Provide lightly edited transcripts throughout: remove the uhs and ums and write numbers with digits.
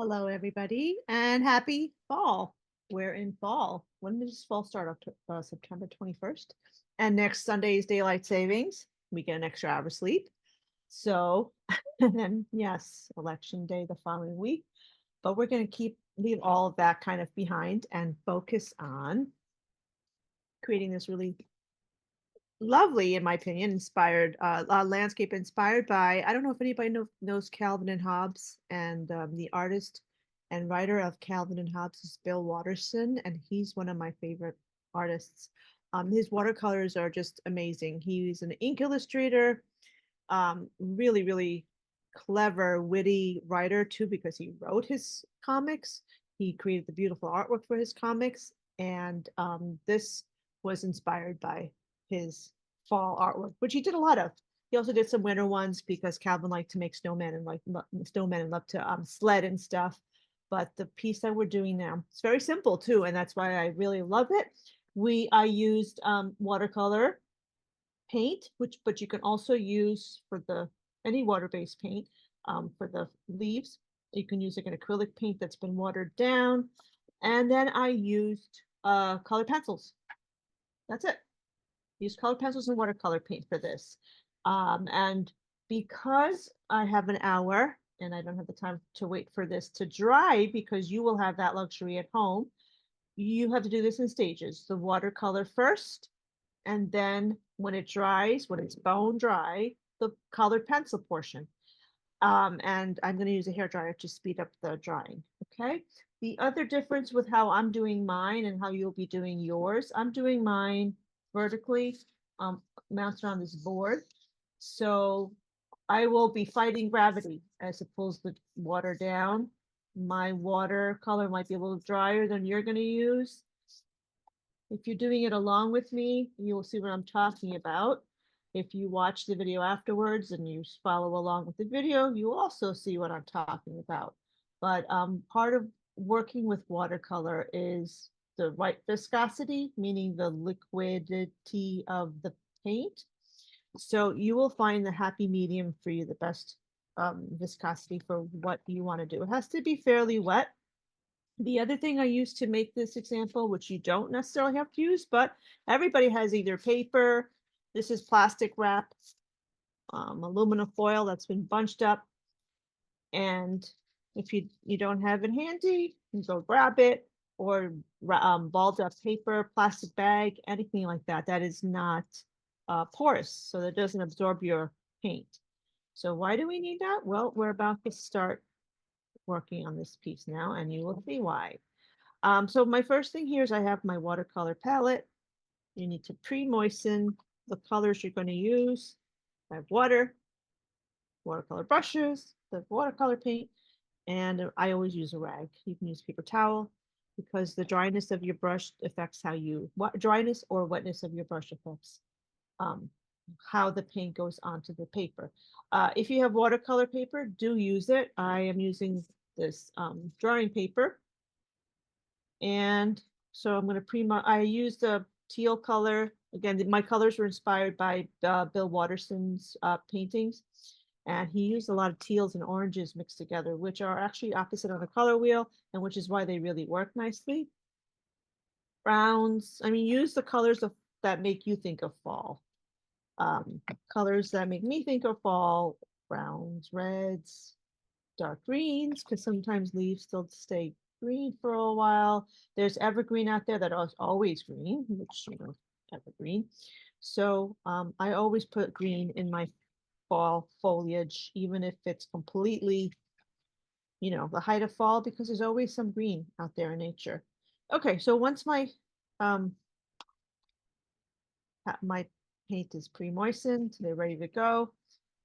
Hello, everybody, and happy fall. We're in fall. When does fall start? September 21st. And next Sunday is daylight savings. We get an extra hour of sleep. So, and then, yes, election day the following week. But we're going to leave all of that kind of behind and focus on creating this really lovely, in my opinion, inspired landscape inspired by, I don't know if anybody knows Calvin and Hobbes, and the artist and writer of Calvin and Hobbes is Bill Watterson, and he's one of my favorite artists. His watercolors are just amazing. He's an ink illustrator, really, really clever, witty writer too, because he wrote his comics. He created the beautiful artwork for his comics, and this was inspired by his fall artwork, which he did a lot of. He also did some winter ones because Calvin liked to make snowmen and loved to sled and stuff. But the piece that we're doing now, it's very simple too, and that's why I really love it. I used watercolor paint, but you can also use for the any water-based paint for the leaves. You can use like an acrylic paint that's been watered down, and then I used colored pencils. That's it. Use colored pencils and watercolor paint for this. And because I have an hour and I don't have the time to wait for this to dry, because you will have that luxury at home, you have to do this in stages. The watercolor first, and then when it dries, when it's bone dry, the colored pencil portion. And I'm going to use a hair dryer to speed up the drying. Okay. The other difference with how I'm doing mine and how you'll be doing yours, I'm doing mine vertically, mounted on this board. So I will be fighting gravity as it pulls the water down. My watercolor might be a little drier than you're going to use. If you're doing it along with me, you will see what I'm talking about. If you watch the video afterwards and you follow along with the video, you will also see what I'm talking about. But part of working with watercolor is the right viscosity, meaning the liquidity of the paint. So you will find the happy medium for you, the best viscosity for what you want to do. It has to be fairly wet. The other thing I used to make this example, which you don't necessarily have to use, but everybody has either paper, this is plastic wrap, aluminum foil that's been bunched up. And if you don't have it handy, you go grab it, or balled up paper, plastic bag, anything like that. That is not porous, so that doesn't absorb your paint. So why do we need that? Well, we're about to start working on this piece now, and you will see why. So my first thing here is I have my watercolor palette. You need to pre-moisten the colors you're going to use. I have water, watercolor brushes, the watercolor paint, and I always use a rag. You can use paper towel because the dryness of your brush affects what dryness or wetness of your brush affects how the paint goes onto the paper. If you have watercolor paper, do use it. I am using this drawing paper. And so I'm going to I used a teal color. Again, my colors were inspired by Bill Watterson's paintings. And he used a lot of teals and oranges mixed together, which are actually opposite on the color wheel, and which is why they really work nicely. Browns, I mean, use the colors that make you think of fall. Colors that make me think of fall: browns, reds, dark greens, because sometimes leaves still stay green for a while. There's evergreen out there that is always green, which, evergreen. So I always put green in my fall foliage, even if it's completely, the height of fall, because there's always some green out there in nature. Okay, so once my paint is pre-moistened, they're ready to go.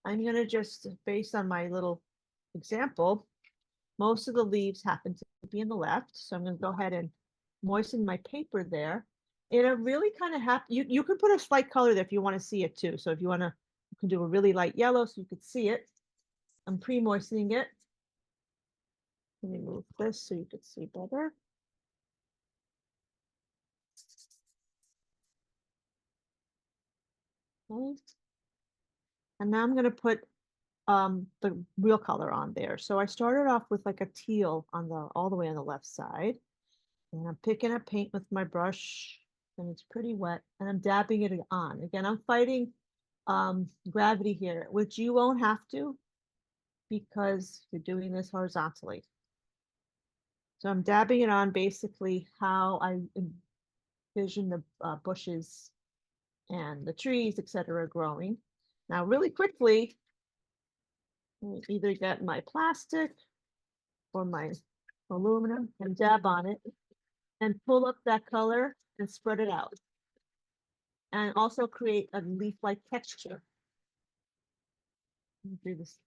I'm gonna just, based on my little example, most of the leaves happen to be in the left, so I'm going to go ahead and moisten my paper there. And it really kind of you can put a slight color there if you want to see it too. So if you want to, you can do a really light yellow so you could see it. I'm pre-moistening it. Let me move this so you could see better. Okay. And now I'm going to put the real color on there. So I started off with like a teal on the all the way on the left side. And I'm picking up paint with my brush and it's pretty wet and I'm dabbing it on. Again, I'm fighting gravity here, which you won't have to because you're doing this horizontally. So I'm dabbing it on basically how I envision the bushes and the trees, etc., growing. Now, really quickly, either get my plastic or my aluminum and dab on it and pull up that color and spread it out. And also create a leaf-like texture. Do this.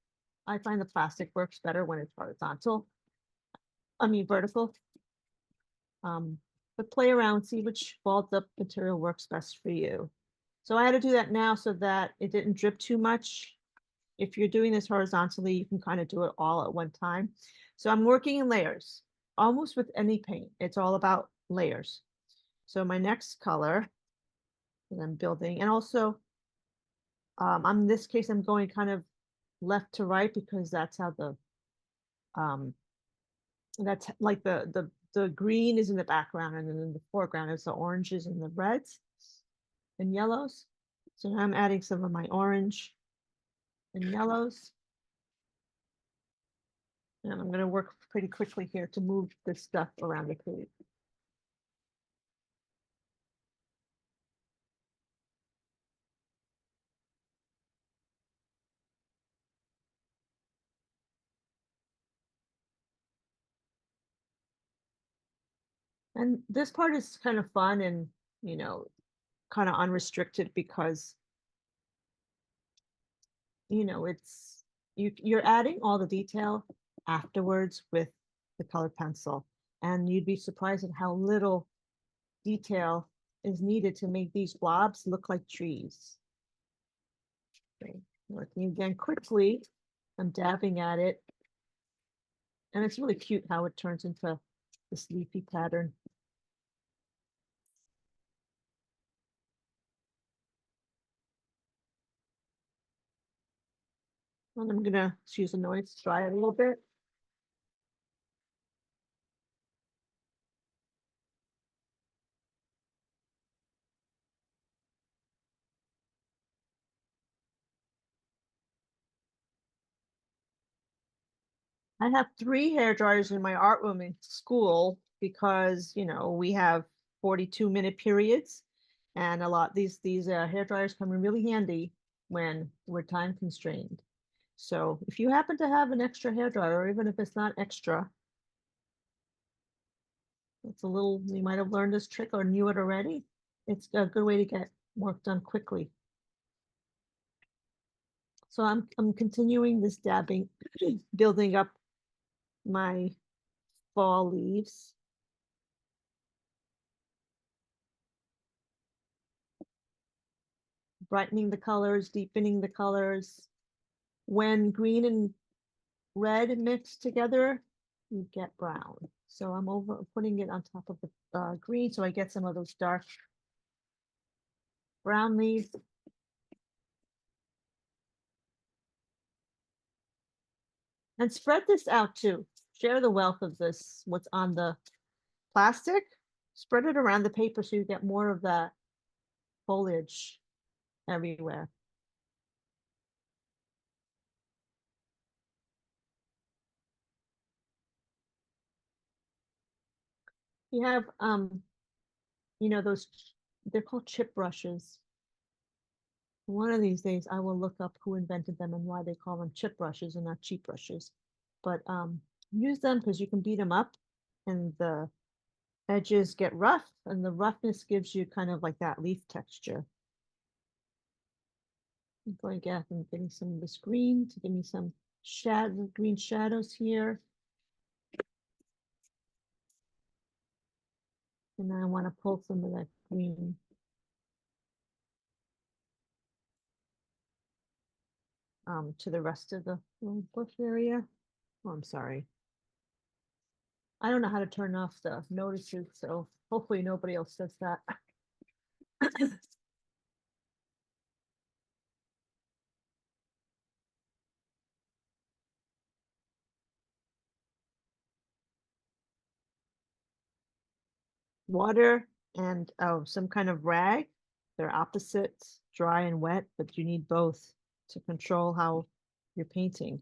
I find the plastic works better when it's horizontal. I mean vertical. But play around, see which balled up material works best for you. So I had to do that now so that it didn't drip too much. If you're doing this horizontally, you can kind of do it all at one time. So I'm working in layers, almost with any paint. It's all about layers. So my next color that I'm building, and also in this case, I'm going kind of left to right because that's how the that's like the green is in the background and then in the foreground is the oranges and the reds and yellows. So now I'm adding some of my orange and yellows. And I'm going to work pretty quickly here to move this stuff around the page. And this part is kind of fun and, you know, kind of unrestricted because, you know, you're adding all the detail afterwards with the colored pencil. And you'd be surprised at how little detail is needed to make these blobs look like trees. Okay. Working again quickly, I'm dabbing at it. And it's really cute how it turns into this leafy pattern. And I'm gonna use a noise to try it a little bit. I have 3 hair dryers in my art room in school because, you know, we have 42-minute periods and a lot these hair dryers come in really handy when we're time constrained. So if you happen to have an extra hair dryer, or even if it's not extra, it's a little, you might have learned this trick or knew it already. It's a good way to get work done quickly. So I'm continuing this dabbing, building up my fall leaves. Brightening the colors, deepening the colors. When green and red mix together, you get brown. So I'm putting it on top of the green so I get some of those dark brown leaves. And spread this out too. Share the wealth of this, what's on the plastic. Spread it around the paper so you get more of that foliage everywhere. You have you know, those, they're called chip brushes. One of these days I will look up who invented them and why they call them chip brushes and not cheap brushes. But use them because you can beat them up and the edges get rough and the roughness gives you kind of like that leaf texture. I'm going to get and getting some of this green to give me some shadow, green shadows here. And then I want to pull some of that green to the rest of the bush area. Oh, I'm sorry. I don't know how to turn off the notices, so hopefully nobody else does that. water and some kind of rag. They're opposites, dry and wet, but you need both to control how you're painting.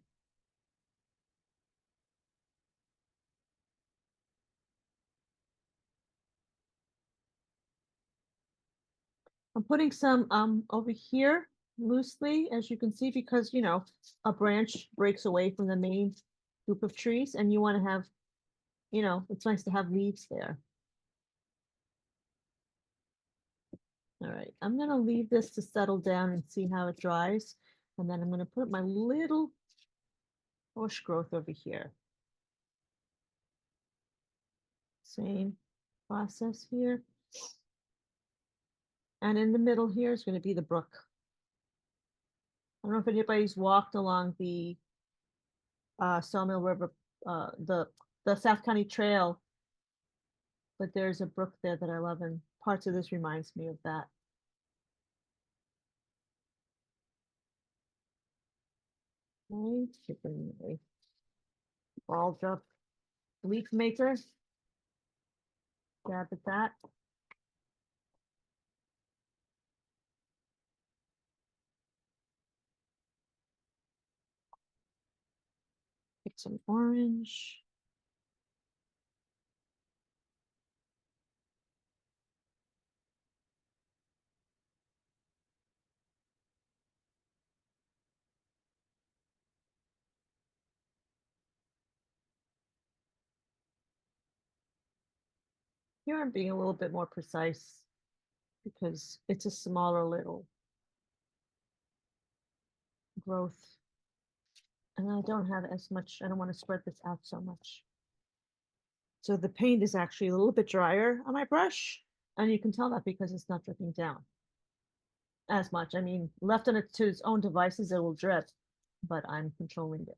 I'm putting some over here loosely, as you can see, because a branch breaks away from the main group of trees, and you want to have, it's nice to have leaves there. All right, I'm gonna leave this to settle down and see how it dries, and then I'm gonna put my little bush growth over here. Same process here. And in the middle here is going to be the brook. I don't know if anybody's walked along the Sawmill River, the South County Trail, but there's a brook there that I love, and parts of this reminds me of that. Okay, chicken a ball drop leaf maker. Grab at that. Get some orange. Here I'm being a little bit more precise because it's a smaller little growth. And I don't have as much, I don't want to spread this out so much. So the paint is actually a little bit drier on my brush, and you can tell that because it's not dripping down as much. I mean, left on it to its own devices, it will drip, but I'm controlling it.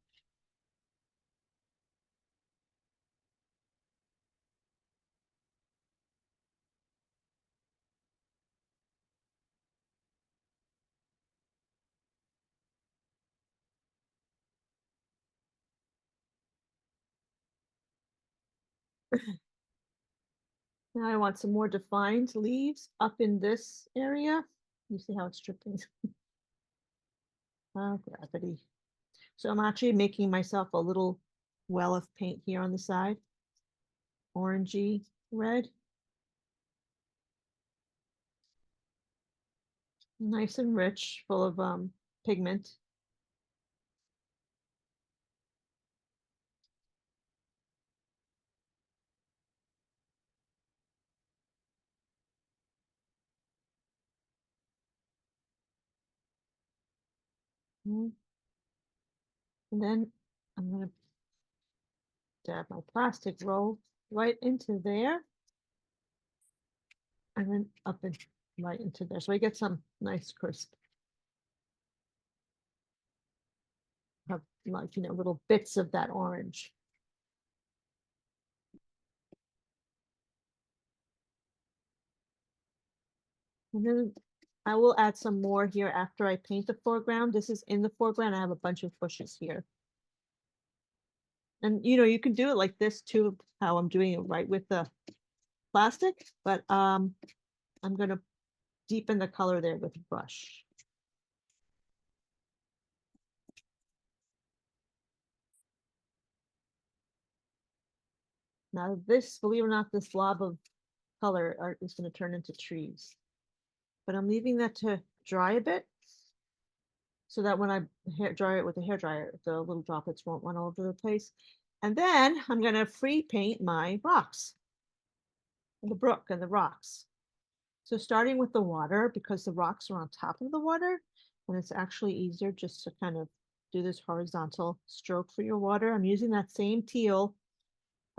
Now I want some more defined leaves up in this area. You see how it's dripping? Gravity. So I'm actually making myself a little well of paint here on the side. Orangey red. Nice and rich, full of pigment. Mm. And then I'm gonna dab my plastic roll right into there. And then up and right into there. So I get some nice crisp. Have like, little bits of that orange. And then I will add some more here after I paint the foreground. This is in the foreground. I have a bunch of bushes here. And you can do it like this too, how I'm doing it right with the plastic, but I'm gonna deepen the color there with a brush. Now this, believe it or not, this blob of color art is gonna turn into trees. But I'm leaving that to dry a bit so that when I dry it with a hair dryer, the little droplets won't run all over the place. And then I'm gonna free paint my rocks, the brook and the rocks. So starting with the water, because the rocks are on top of the water, and it's actually easier just to kind of do this horizontal stroke for your water. I'm using that same teal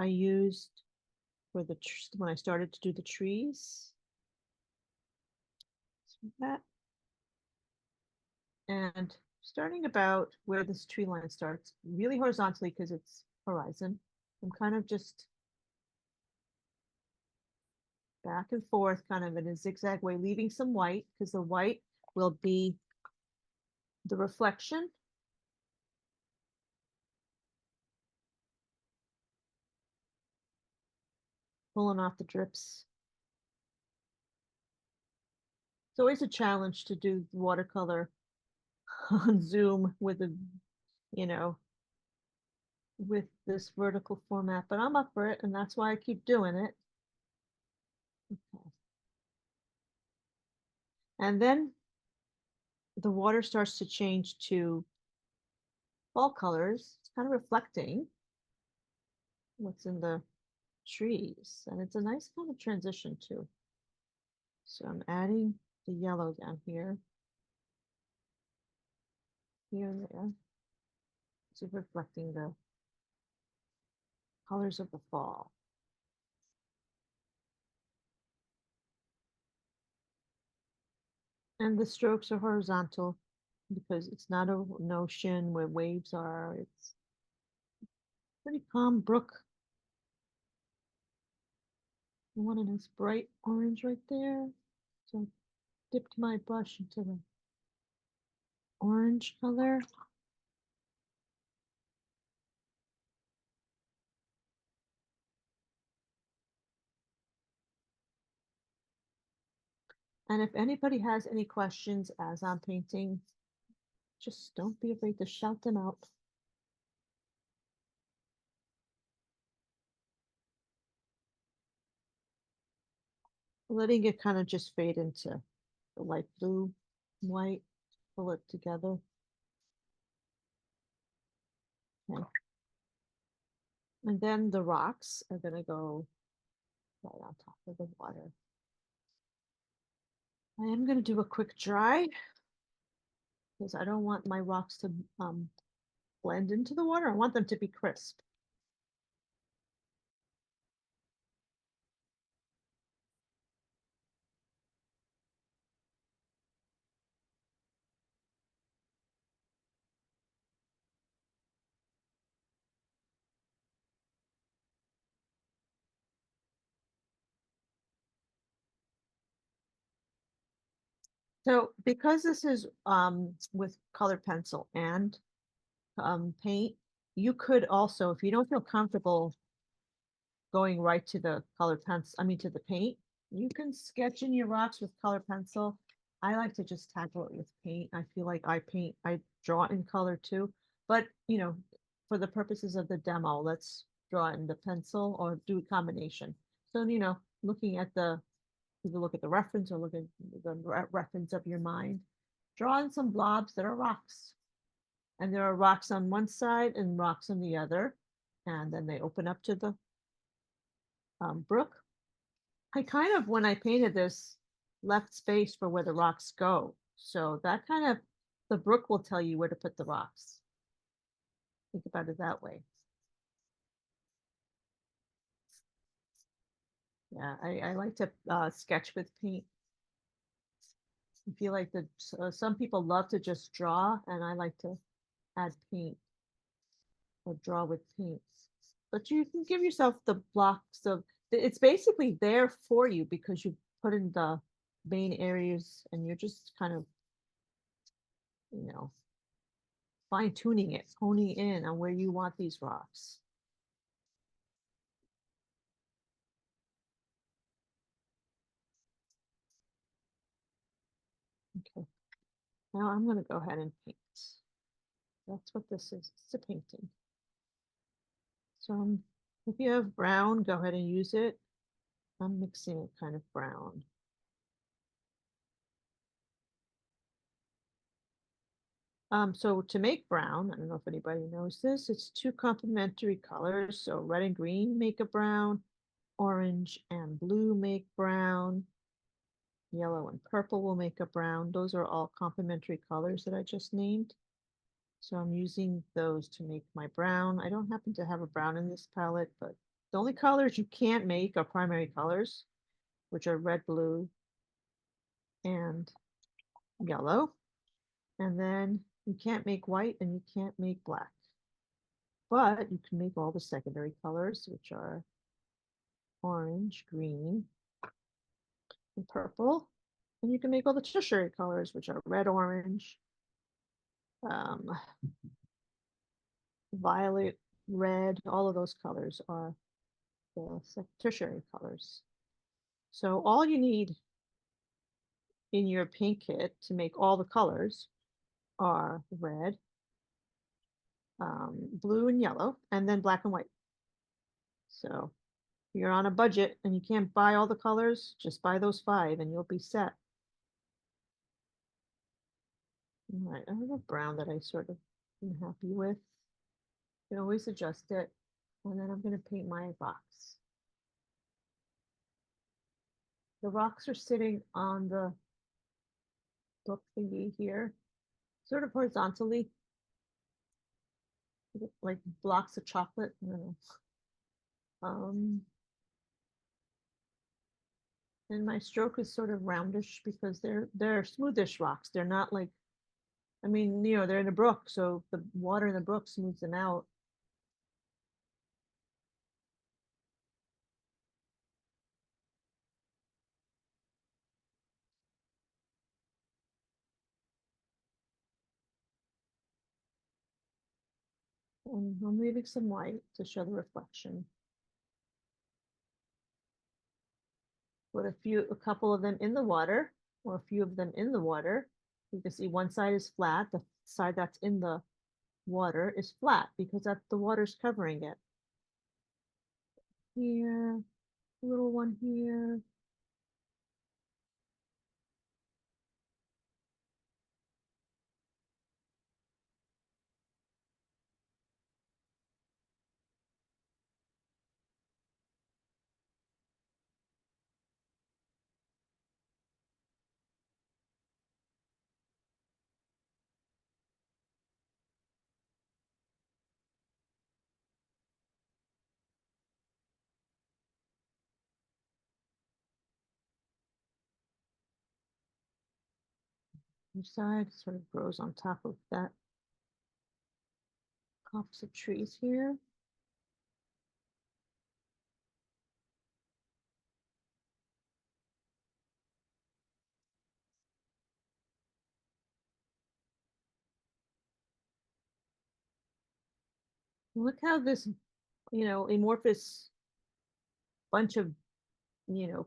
I used for when I started to do the trees. So that. And starting about where this tree line starts, really horizontally because it's horizon, I'm kind of just back and forth, kind of in a zigzag way, leaving some white because the white will be the reflection. Pulling off the drips. It's always a challenge to do watercolor on Zoom with a, you know, with this vertical format, but I'm up for it, and that's why I keep doing it. Okay. And then the water starts to change to fall colors. It's kind of reflecting what's in the trees, and it's a nice kind of transition too. So I'm adding the yellow down here, here and there. So reflecting the colors of the fall. And the strokes are horizontal because it's not an ocean where waves are. It's pretty calm brook. I want a nice bright orange right there. So I dipped my brush into the orange color. And if anybody has any questions as I'm painting, just don't be afraid to shout them out. Letting it kind of just fade into the light blue, white, pull it together. Okay. And then the rocks are gonna go right on top of the water. I am gonna do a quick dry because I don't want my rocks to blend into the water. I want them to be crisp. So because this is with colored pencil and paint, you could also, if you don't feel comfortable going right to the colored pencil, I mean to the paint, you can sketch in your rocks with colored pencil. I like to just tackle it with paint. I feel like I draw in color too. But for the purposes of the demo, let's draw in the pencil or do a combination. So, looking at the either look at the reference or look at the reference of your mind. Draw in some blobs that are rocks. And there are rocks on one side and rocks on the other. And then they open up to the brook. I kind of, when I painted this, left space for where the rocks go. So that kind of, the brook will tell you where to put the rocks. Think about it that way. Yeah, I like to sketch with paint. I feel like some people love to just draw, and I like to add paint or draw with paint. But you can give yourself the blocks of it's basically there for you because you put in the main areas and you're just kind of, you know, fine tuning it, honing in on where you want these rocks. Okay. Now I'm going to go ahead and paint. That's what this is. It's a painting. So if you have brown, go ahead and use it. I'm mixing it kind of brown. So to make brown, I don't know if anybody knows this, it's two complementary colors. So red and green make a brown, orange and blue make brown, yellow and purple will make a brown. Those are all complementary colors that I just named. So I'm using those to make my brown. I don't happen to have a brown in this palette, but the only colors you can't make are primary colors, which are red, blue, and yellow. And then you can't make white and you can't make black. But you can make all the secondary colors, which are orange, green, and purple. And you can make all the tertiary colors, which are red, orange, um, violet, red. All of those colors are the tertiary colors. So all you need in your paint kit to make all the colors are red, blue and yellow, and then black and white. So if you're on a budget and you can't buy all the colors, just buy those 5 and you'll be set. All right, I have a brown that I sort of am happy with. You can always adjust it. And then I'm going to paint my box. The rocks are sitting on the book thingy here, sort of horizontally, like blocks of chocolate. I don't know. And my stroke is sort of roundish because they're smoothish rocks. They're not like, I mean, they're in a brook, so the water in the brook smooths them out. And I'm leaving some white to show the reflection. Put a couple of them in the water, or a few of them in the water. You can see one side is flat, the side that's in the water is flat because that the water's covering it. Here, a little one here. Each side sort of grows on top of that copse of trees here. Look how this, amorphous bunch of,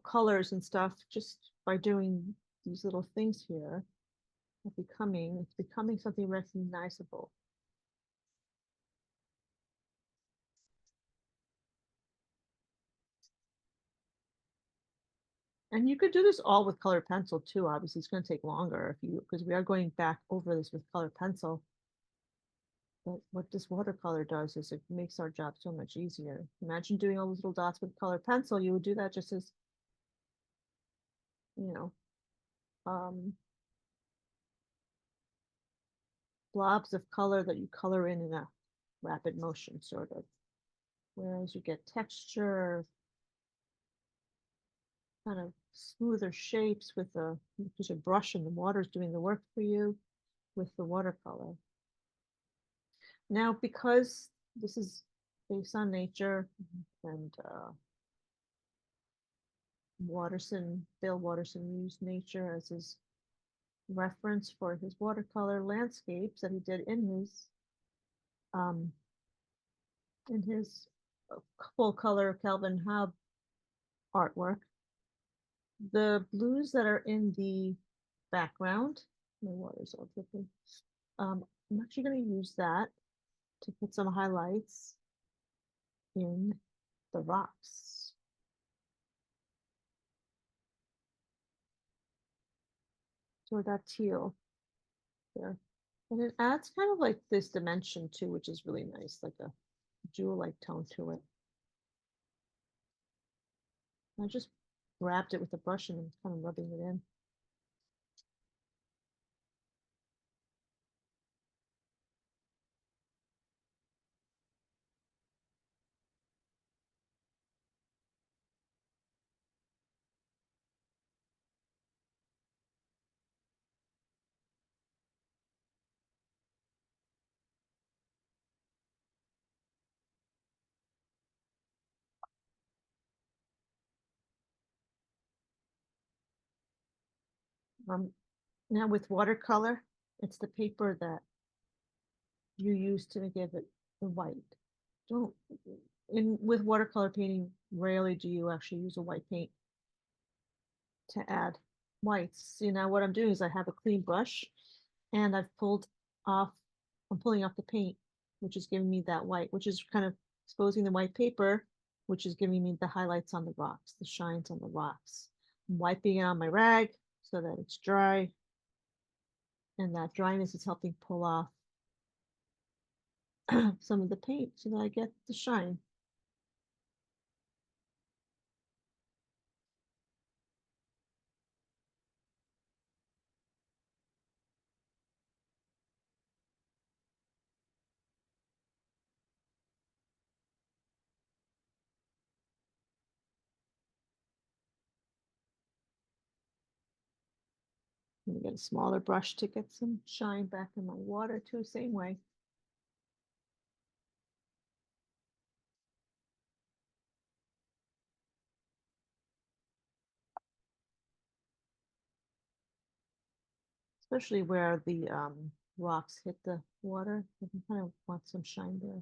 colors and stuff just by doing these little things here it's becoming something recognizable. And you could do this all with colored pencil too. Obviously, it's going to take longer because we are going back over this with colored pencil. But what this watercolor does is it makes our job so much easier. Imagine doing all those little dots with colored pencil. You would do that just as, you know, blobs of color that you color in a rapid motion, sort of. Whereas you get texture, kind of smoother shapes with because your brush and the water is doing the work for you with the watercolor. Now, because this is based on nature and Bill Watterson used nature as his reference for his watercolor landscapes that he did um, in his full color Calvin Hobbes artwork. The blues that are in the background, my water's all dripping. I'm actually going to use that to put some highlights in the rocks. So that teal there. And it adds kind of like this dimension too, which is really nice, like a jewel-like tone to it. I just wrapped it with a brush and kind of rubbing it in. Now with watercolor, it's the paper that you use to give it the white. Don't with watercolor painting, rarely do you actually use a white paint to add whites. You know, what I'm doing is I have a clean brush and off, I'm pulling off the paint, which is giving me that white, which is kind of exposing the white paper, which is giving me the highlights on the rocks, the shines on the rocks. I'm wiping it on my rag so that it's dry, and that dryness is helping pull off some of the paint so that I get the shine. I'm gonna get a smaller brush to get some shine back in my water too, same way. Especially where the rocks hit the water. I kind of want some shine there.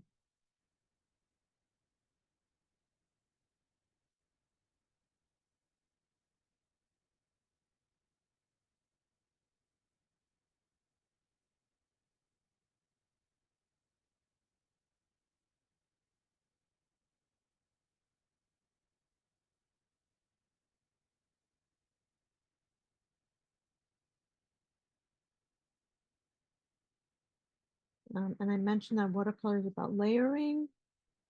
And I mentioned that watercolor is about layering.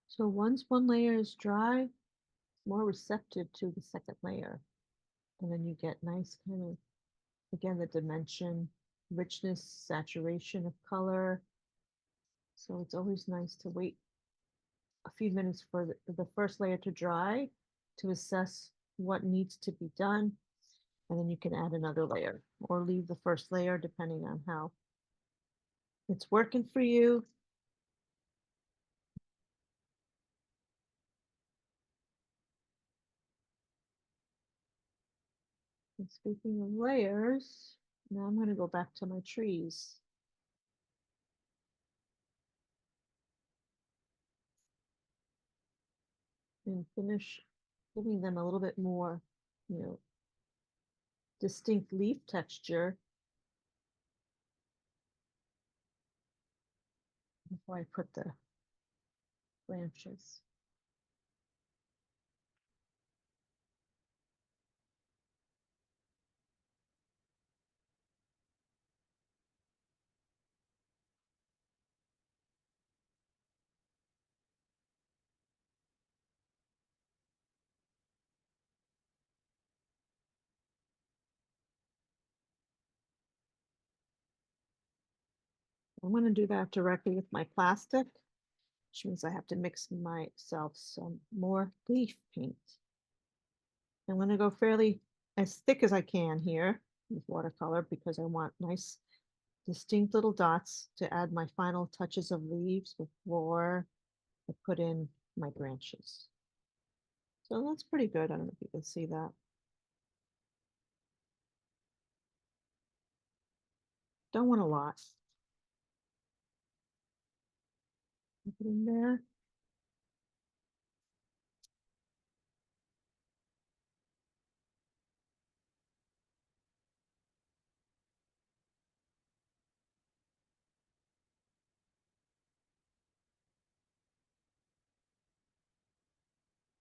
So once one layer is dry, it's more receptive to the second layer. And then you get nice kind of, again, the dimension, richness, saturation of color. So it's always nice to wait a few minutes for the first layer to dry to assess what needs to be done. And then you can add another layer or leave the first layer depending on how it's working for you. And speaking of layers, now I'm going to go back to my trees and finish giving them a little bit more, you know, distinct leaf texture before I put the branches. I'm going to do that directly with my plastic, which means I have to mix myself some more leaf paint. I'm going to go fairly as thick as I can here with watercolor because I want nice distinct little dots to add my final touches of leaves before I put in my branches. So that's pretty good. I don't know if you can see that. Don't want a lot. Put it in there.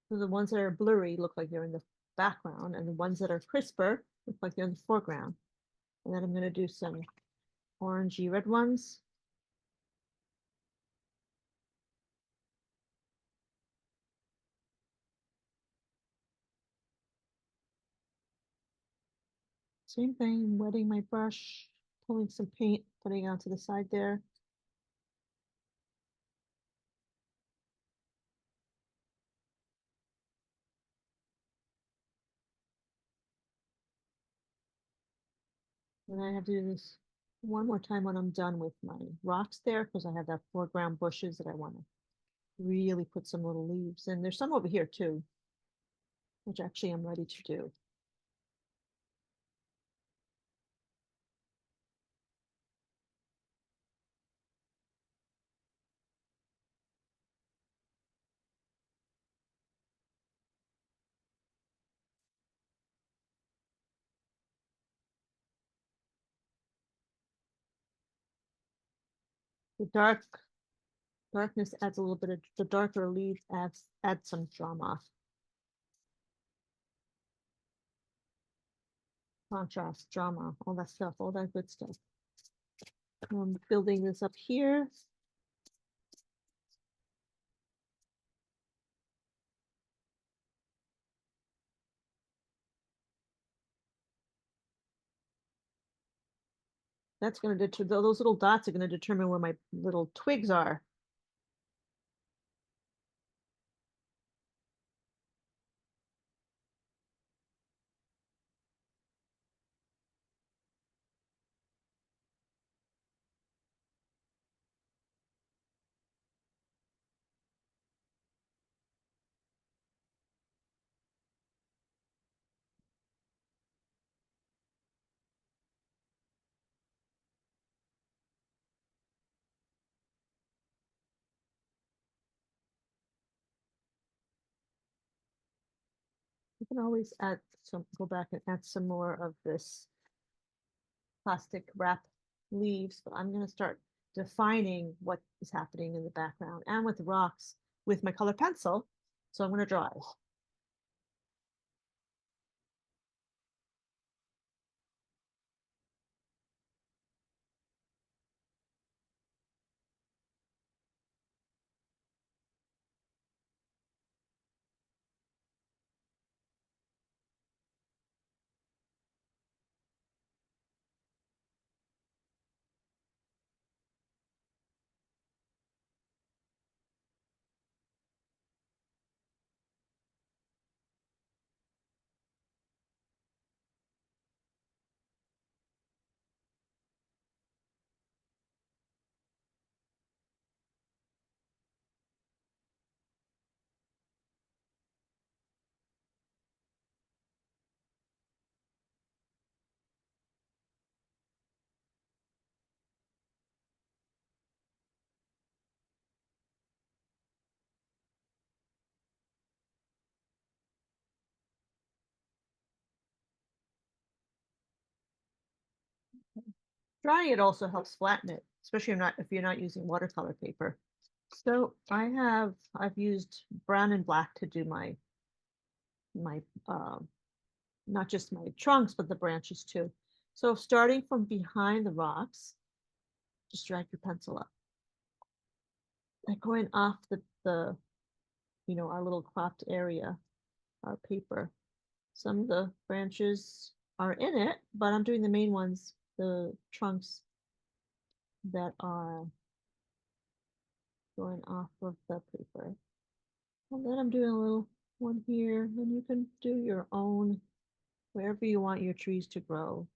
So the ones that are blurry look like they're in the background, and the ones that are crisper look like they're in the foreground. And then I'm going to do some orangey red ones. Same thing, wetting my brush, pulling some paint, putting it onto the side there. And I have to do this one more time when I'm done with my rocks there because I have that foreground bushes that I want to really put some little leaves. And there's some over here too, which actually I'm ready to do. The darkness adds a little bit of the darker leaves adds some drama, contrast, drama, all that stuff, all that good stuff. I'm building this up here. That's going to deter those little dots are going to determine where my little twigs are. You can always add some, go back and add some more of this plastic wrap leaves, but I'm going to start defining what is happening in the background and with rocks with my color pencil. So I'm going to draw it. Drying it also helps flatten it, especially if you're not using watercolor paper. So I've used brown and black to do my not just my trunks, but the branches too. So starting from behind the rocks, just drag your pencil up. Like going off the our little cropped area, our paper. Some of the branches are in it, but I'm doing the main ones, the trunks that are going off of the paper. And then I'm doing a little one here, and you can do your own wherever you want your trees to grow.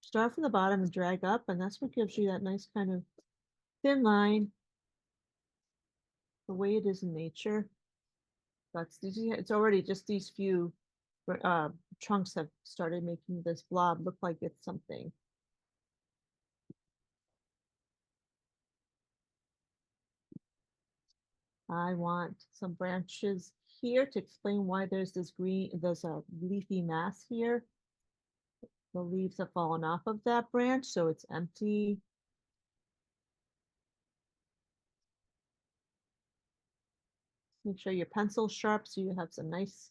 Start from the bottom and drag up, and that's what gives you that nice kind of thin line, the way it is in nature. That's it's already just these few uh, trunks have started making this blob look like it's something. I want some branches here to explain why there's a leafy mass here. The leaves have fallen off of that branch, so it's empty. Make sure your pencil's sharp so you have some nice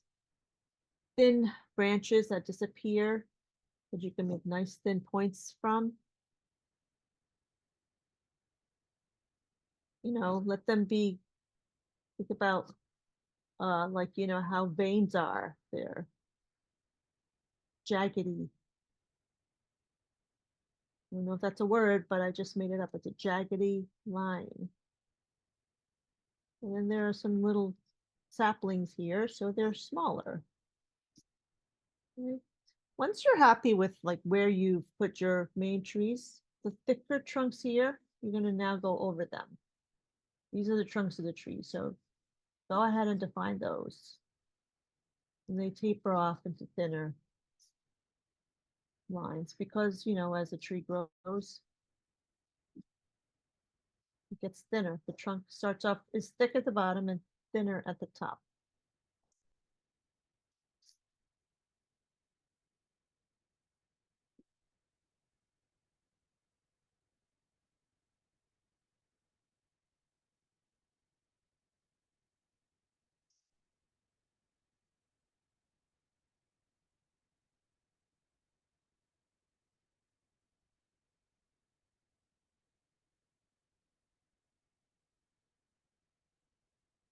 thin branches that disappear that you can make nice thin points from. Let them be, think about like how veins are. They're jaggedy. I don't know if that's a word, but I just made it up. It's a jaggedy line. And then there are some little saplings here, so they're smaller. Okay. Once you're happy with like where you've put your main trees, the thicker trunks here, you're gonna now go over them. These are the trunks of the tree, so go ahead and define those. And they taper off into thinner lines because, as the tree grows, it gets thinner. The trunk starts off is thick at the bottom and thinner at the top.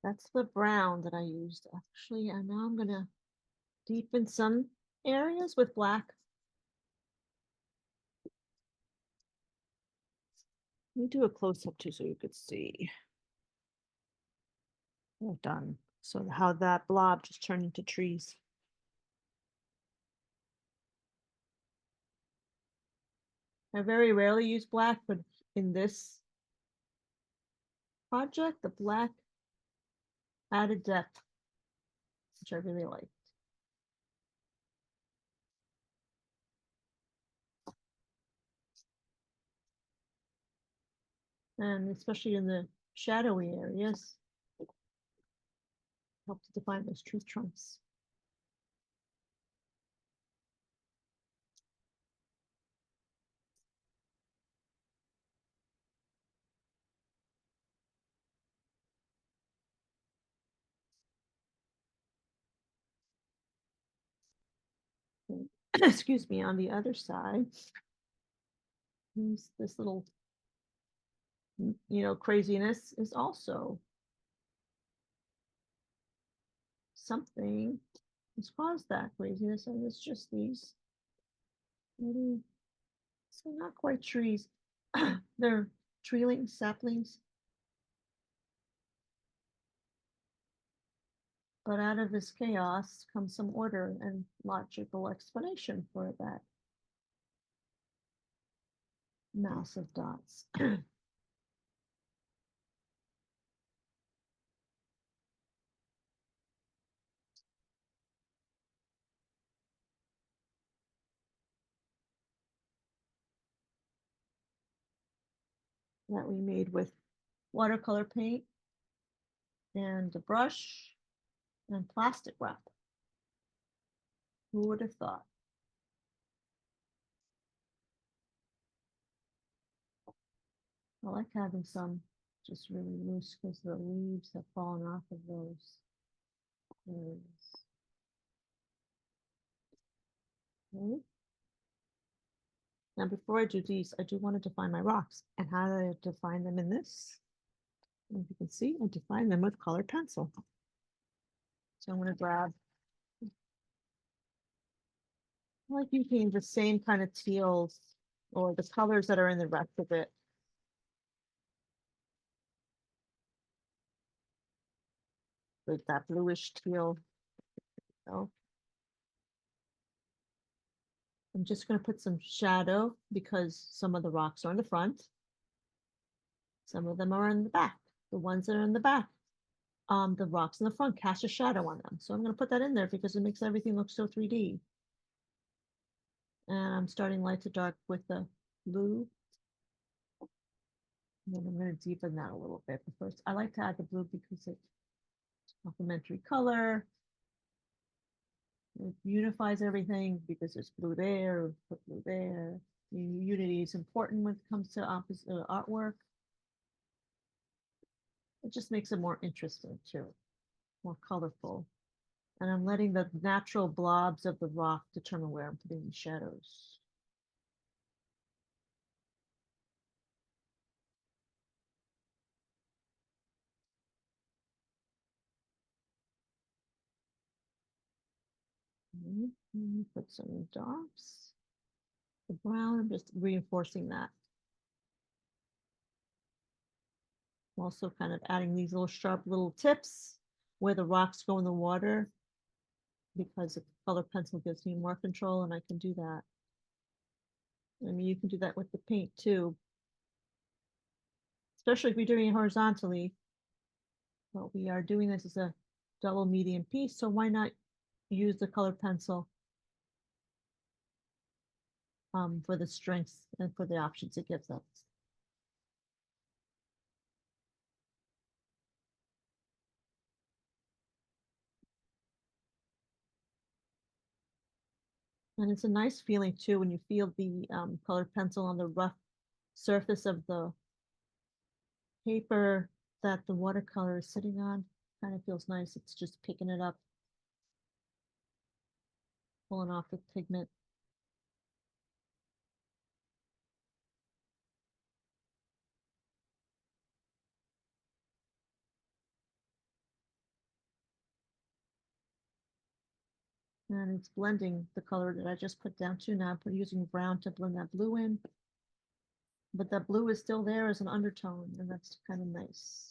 That's the brown that I used actually, and now I'm gonna deepen some areas with black. Let me do a close up too so you could see. Well done. So how that blob just turned into trees. I very rarely use black, but in this project, the black added depth, which I really like. And especially in the shadowy areas, help to define those tree trunks. Excuse me, on the other side, this little, craziness is also something that's caused that craziness, and it's just these little, so not quite trees, they're treelings, saplings. But out of this chaos comes some order and logical explanation for that mass of dots. That we made with watercolor paint and a brush and plastic wrap. Who would have thought? I like having some just really loose because the leaves have fallen off of those areas. Okay. Now, before I do these, I do want to define my rocks. And how do I define them in this? As you can see, I define them with colored pencil. So I'm going to grab, I like using the same kind of teals or the colors that are in the rest of it. Like that bluish teal. So I'm just going to put some shadow because some of the rocks are in the front. Some of them are in the back. The ones that are in the back, the rocks in the front cast a shadow on them. So I'm going to put that in there because it makes everything look so 3D. And I'm starting light to dark with the blue. And then I'm going to deepen that a little bit. But first, I like to add the blue because it's complementary color. It unifies everything because there's blue there, put blue there. Unity is important when it comes to artwork. It just makes it more interesting too, more colorful. And I'm letting the natural blobs of the rock determine where I'm putting the shadows. Put some dots. The brown, I'm just reinforcing that. I'm also kind of adding these little sharp little tips where the rocks go in the water because the color pencil gives me more control and I can do that. I mean, you can do that with the paint too, especially if you're doing it horizontally. But we are doing this as a double medium piece, so why not use the color pencil for the strengths and for the options it gives us. And it's a nice feeling too when you feel the colored pencil on the rough surface of the paper that the watercolor is sitting on. Kind of feels nice. It's just picking it up, pulling off the pigment. And it's blending the color that I just put down too. Now I'm using brown to blend that blue in. But that blue is still there as an undertone, and that's kind of nice.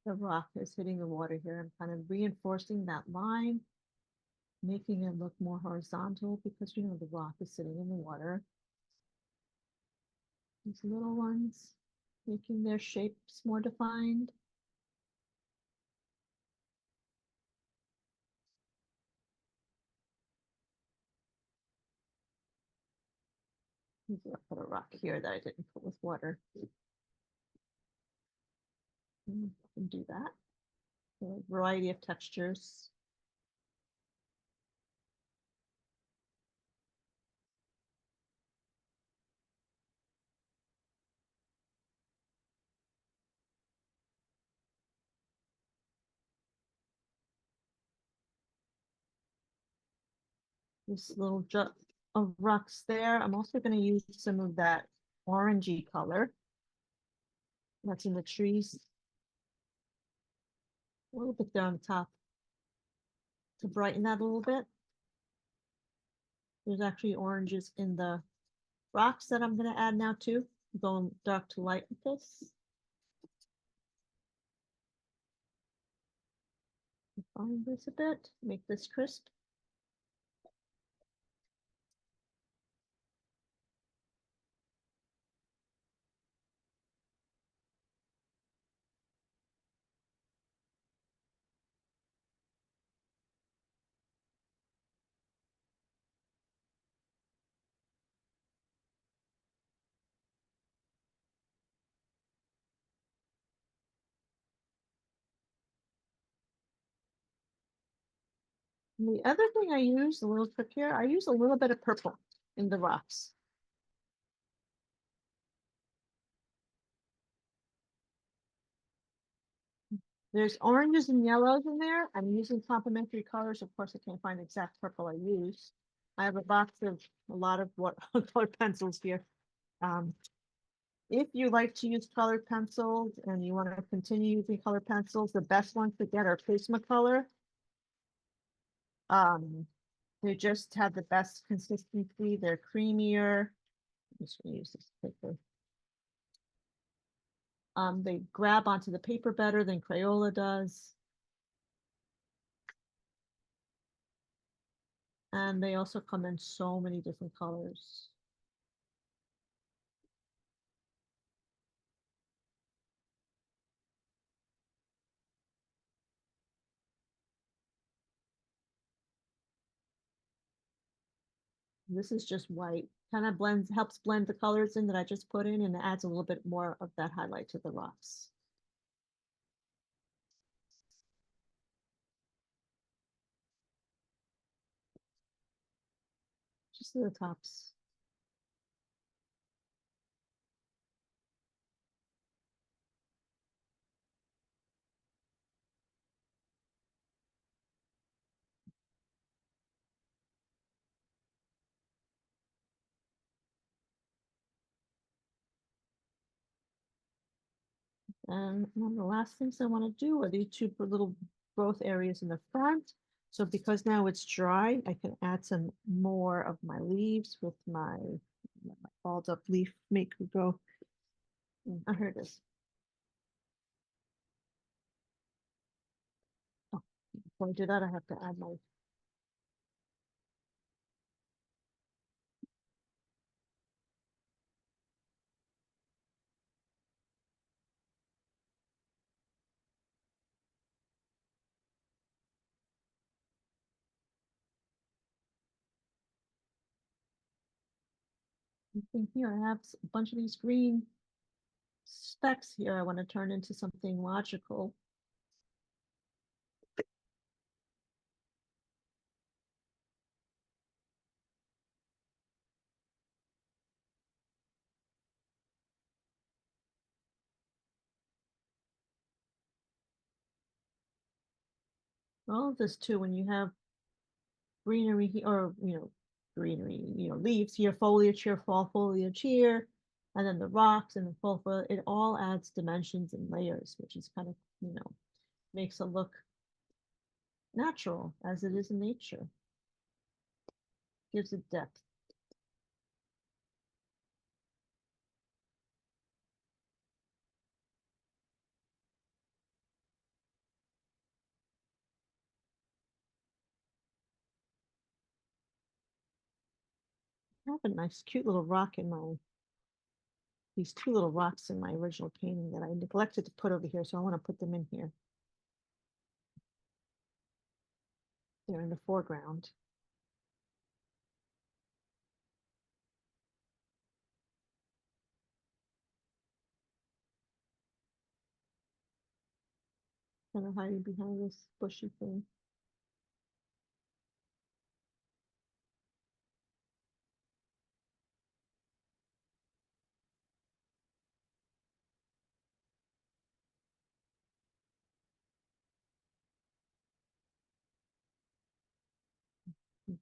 The rock is hitting the water here. I'm kind of reinforcing that line, making it look more horizontal because the rock is sitting in the water. These little ones, making their shapes more defined. Maybe I'll put a rock here that I didn't put with water. And do that. A variety of textures. This little jet of rocks there. I'm also going to use some of that orangey color that's in the trees. A little bit there on the top to brighten that a little bit. There's actually oranges in the rocks that I'm going to add now too. Going dark to light with this. Refine this a bit, make this crisp. And the other thing I use, a little trick here, I use a little bit of purple in the rocks. There's oranges and yellows in there. I'm using complementary colors. Of course, I can't find the exact purple I use. I have a box of a lot of what colored pencils here. Um, if you like to use colored pencils and you want to continue using colored pencils, the best ones to get are Prismacolor. Um, they just have the best consistency. They're creamier. I'm just gonna use this paper. They grab onto the paper better than Crayola does. And they also come in so many different colors. This is just white, kind of helps blend the colors in that I just put in and adds a little bit more of that highlight to the rocks. Just to the tops. And one of the last things I want to do are these two little growth areas in the front. So because now it's dry, I can add some more of my leaves with my balled up leaf maker go. Oh, here it is. Oh, before I do that, I have to add my thing here. I have a bunch of these green specks here I want to turn into something logical. all of this too, when you have greenery or, greenery, leaves here, foliage here, fall foliage here, and then the rocks and the fall foliage, it all adds dimensions and layers, which is kind of, makes it look natural as it is in nature. Gives it depth. I have a nice, cute little rock in my, these two little rocks in my original painting that I neglected to put over here, so I want to put them in here. They're in the foreground. Kind of hiding behind this bushy thing.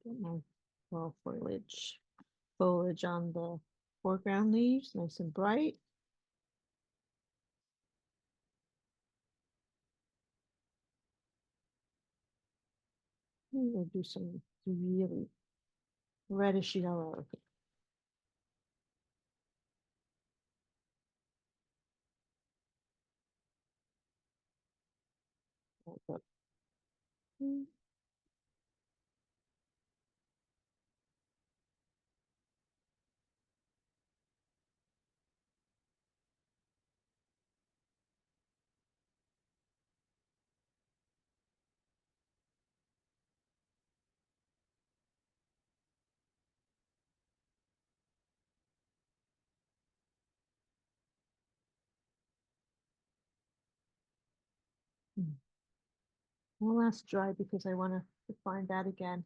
Get my fall foliage on the foreground leaves, nice and bright. We'll do some really reddish yellow. Mm. Mm. One last dry because I want to define that again.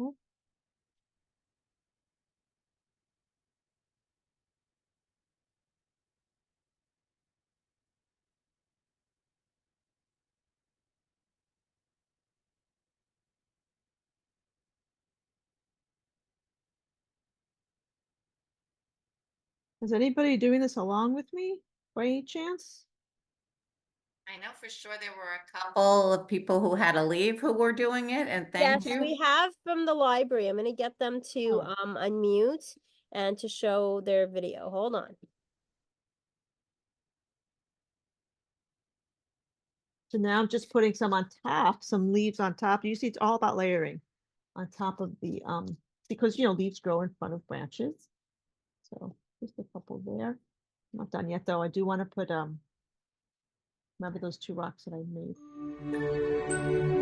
Oh, is anybody doing this along with me by any chance? I know for sure there were a couple of people who had to leave who were doing it, and thank Yes, you. we have from the library. I'm gonna get them to Oh. unmute and to show their video. Hold on. So now I'm just putting some on top, some leaves on top. You see, it's all about layering on top of the, because, leaves grow in front of branches. So just a couple there. Not done yet, though. I do want to put, remember those two rocks that I made?